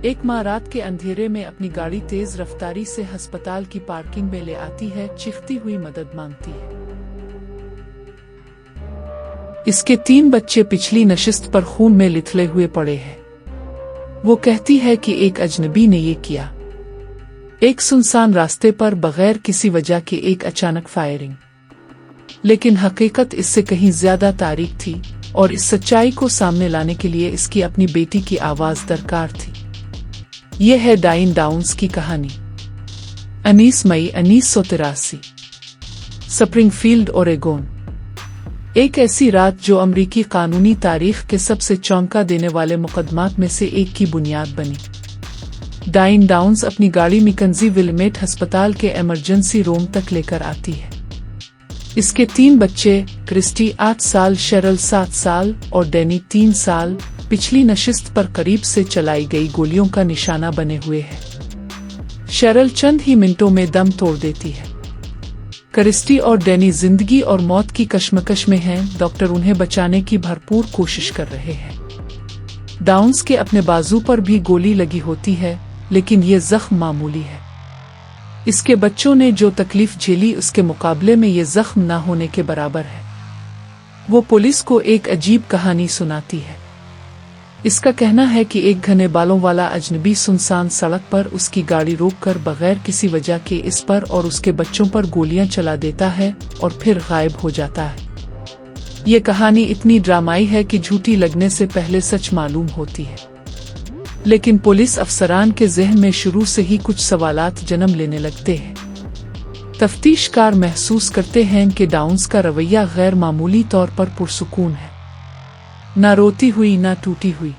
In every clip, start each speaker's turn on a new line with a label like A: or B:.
A: एक माँ रात के अंधेरे में अपनी गाड़ी तेज रफ्तारी से अस्पताल की पार्किंग में ले आती है, चीखती हुई मदद मांगती है। इसके 3 बच्चे पिछली नशिस्त पर खून में लिथले हुए पड़े हैं। वो कहती है कि एक अजनबी ने ये किया। एक सुनसान रास्ते पर बगैर किसी वजह के एक अचानक फायरिंग। लेकिन हकीकत इससे कहीं ज्यादा तारीख थी और इस सच्चाई को सामने लाने के लिए इसकी अपनी बेटी की आवाज दरकार थी। यह है डाइन डाउन्स की कहानी। 19 मई 1983, स्प्रिंगफील्ड, ओरेगोन। एक ऐसी रात जो अमेरिकी कानूनी तारीख के सबसे चौंका देने वाले मुकदमात में से एक की बुनियाद बनी। डाइन डाउन्स अपनी गाड़ी मैकेंजी विलमेट अस्पताल के इमरजेंसी रूम तक लेकर आती है। इसके 3 बच्चे, क्रिस्टी 8 साल, शेरल 7 साल और डैनी 3 साल, पिछली नशिस्त पर करीब से चलाई गई गोलियों का निशाना बने हुए हैं। शेरल चंद ही मिनटों में दम तोड़ देती है। क्रिस्टी और डैनी जिंदगी और मौत की कश्मकश में हैं। डॉक्टर उन्हें बचाने की भरपूर कोशिश कर रहे हैं। डाउन्स के अपने बाजू पर भी गोली लगी होती है, लेकिन ये जख्म मामूली है। इसके बच्चों ने जो तकलीफ झेली उसके मुकाबले में ये जख्म ना होने के बराबर है। वो पुलिस को एक अजीब कहानी सुनाती है। इसका कहना है कि एक घने बालों वाला अजनबी सुनसान सड़क पर उसकी गाड़ी रोककर बगैर किसी वजह के इस पर और उसके बच्चों पर गोलियां चला देता है और फिर गायब हो जाता है। ये कहानी इतनी ड्रामाई है कि झूठी लगने से पहले सच मालूम होती है। लेकिन पुलिस अफसरान के ज़हन में शुरू से ही कुछ सवालात जन्म लेने लगते हैं। तफ्तीशकार महसूस करते हैं कि डाउन्स का रवैया गैर मामूली तौर पर पुरसुकून है। ना रोती हुई ना टूटी हुई।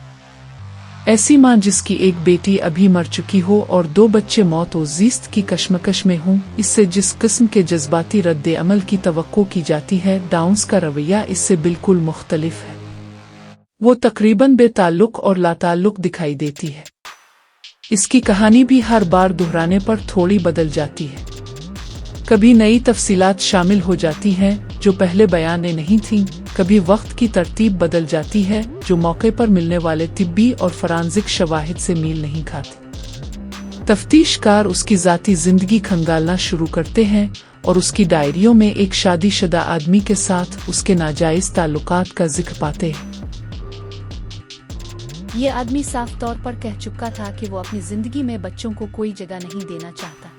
A: ऐसी माँ जिसकी एक बेटी अभी मर चुकी हो और 2 बच्चे मौत व ज़िस्त की कश्मकश में हों, इससे जिस किस्म के जज्बाती रद्द अमल की तवक्को की जाती है, डाउन्स का रवैया इससे बिल्कुल मुख्तलिफ है। वो तकरीबन बेताल्लुक और लाताल्लुक दिखाई देती है। इसकी कहानी भी हर बार दोहराने पर थोड़ी बदल जाती है। कभी नई तफसीलात शामिल हो जाती हैं जो पहले बयान में नहीं थीं। कभी वक्त की तरतीब बदल जाती है जो मौके पर मिलने वाले तिब्बी और फरांजिक शवाहिद से मेल नहीं खाती। तफ्तीशकार उसकी ज़ाती जिंदगी खंगालना शुरू करते हैं और उसकी डायरियों में एक शादीशुदा आदमी के साथ उसके नाजायज ताल्लुकात का जिक्र पाते हैं।
B: ये आदमी साफ तौर पर कह चुका था कि वो अपनी जिंदगी में बच्चों को कोई जगह नहीं देना चाहता।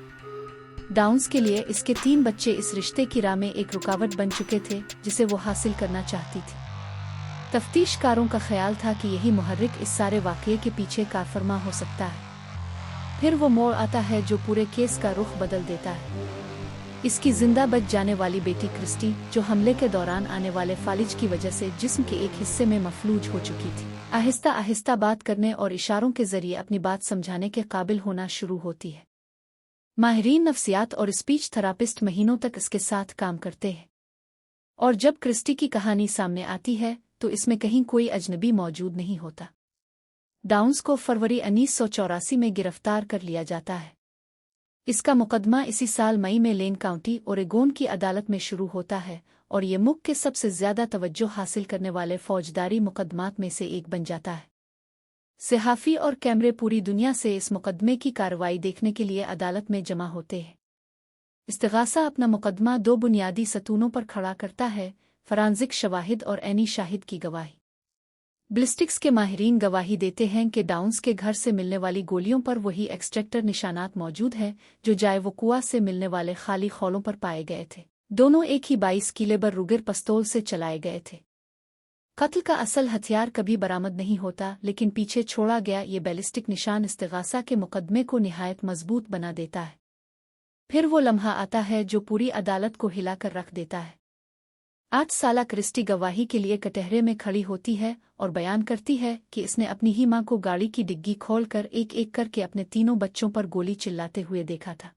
B: डाउन्स के लिए इसके 3 बच्चे इस रिश्ते की राह में एक रुकावट बन चुके थे जिसे वो हासिल करना चाहती थी। तफ्तीशकारों का ख्याल था कि यही मुहर्रिक इस सारे वाक़ये के पीछे कारफरमा हो सकता है। फिर वो मोड़ आता है जो पूरे केस का रुख बदल देता है। इसकी जिंदा बच जाने वाली बेटी क्रिस्टी, जो हमले के दौरान आने वाले फालिज की वजह से जिस्म के एक हिस्से में मफलूज हो चुकी थी, आहिस्ता आहिस्ता बात करने और इशारों के जरिए अपनी बात समझाने के काबिल होना शुरू होती है। माहिरीन नफ्सियात और स्पीच थेरापिस्ट महीनों तक इसके साथ काम करते हैं। और जब क्रिस्टी की कहानी सामने आती है तो इसमें कहीं कोई अजनबी मौजूद नहीं होता। डाउन्स को फरवरी 1984 में गिरफ्तार कर लिया जाता है। इसका मुकदमा इसी साल मई में लेन काउंटी, ओरेगोन की अदालत में शुरू होता है और ये मुल्क के सबसे ज्यादा तवज्जो हासिल करने वाले फौजदारी मुकदमात में से एक बन जाता है। सहाफ़ी और कैमरे पूरी दुनिया से इस मुकदमे की कार्रवाई देखने के लिए अदालत में जमा होते हैं। इस्तिगासा अपना मुकदमा 2 बुनियादी सतूनों पर खड़ा करता है: फरांजिक शवाहिद और एनी शाहिद की गवाही। ब्लिस्टिक्स के माहिरीन गवाही देते हैं कि डाउन्स के घर से मिलने वाली गोलियों पर वही एक्सट्रैक्टर निशानात मौजूद हैं जो जायवकुआ से मिलने वाले खाली खौलों पर पाए गए थे। दोनों एक ही 22 किलेबर रुगर पिस्तौल से चलाए गए थे। कत्ल का असल हथियार कभी बरामद नहीं होता, लेकिन पीछे छोड़ा गया ये बैलिस्टिक निशान इस्तिगासा के मुकदमे को निहायत मजबूत बना देता है। फिर वो लम्हा आता है जो पूरी अदालत को हिलाकर रख देता है। 8 साला क्रिस्टी गवाही के लिए कटहरे में खड़ी होती है और बयान करती है कि इसने अपनी ही मां को गाड़ी की डिग्गी खोलकर एक एक करके अपने 3 बच्चों पर गोली चिल्लाते हुए देखा था।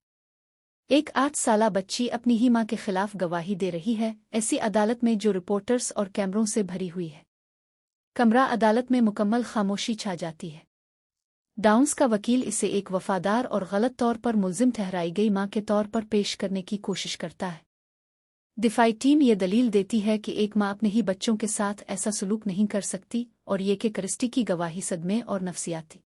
B: एक 8 साला बच्ची अपनी ही मां के खिलाफ गवाही दे रही है, ऐसी अदालत में जो रिपोर्टर्स और कैमरों से भरी हुई है। कमरा अदालत में मुकम्मल खामोशी छा जाती है। डाउन्स का वकील इसे एक वफादार और गलत तौर पर मुल्जिम ठहराई गई मां के तौर पर पेश करने की कोशिश करता है। दिफाई टीम ये दलील देती है कि एक मां अपने ही बच्चों के साथ ऐसा सलूक नहीं कर सकती और ये कि क्रिस्टी की गवाही सदमे और नफसियाती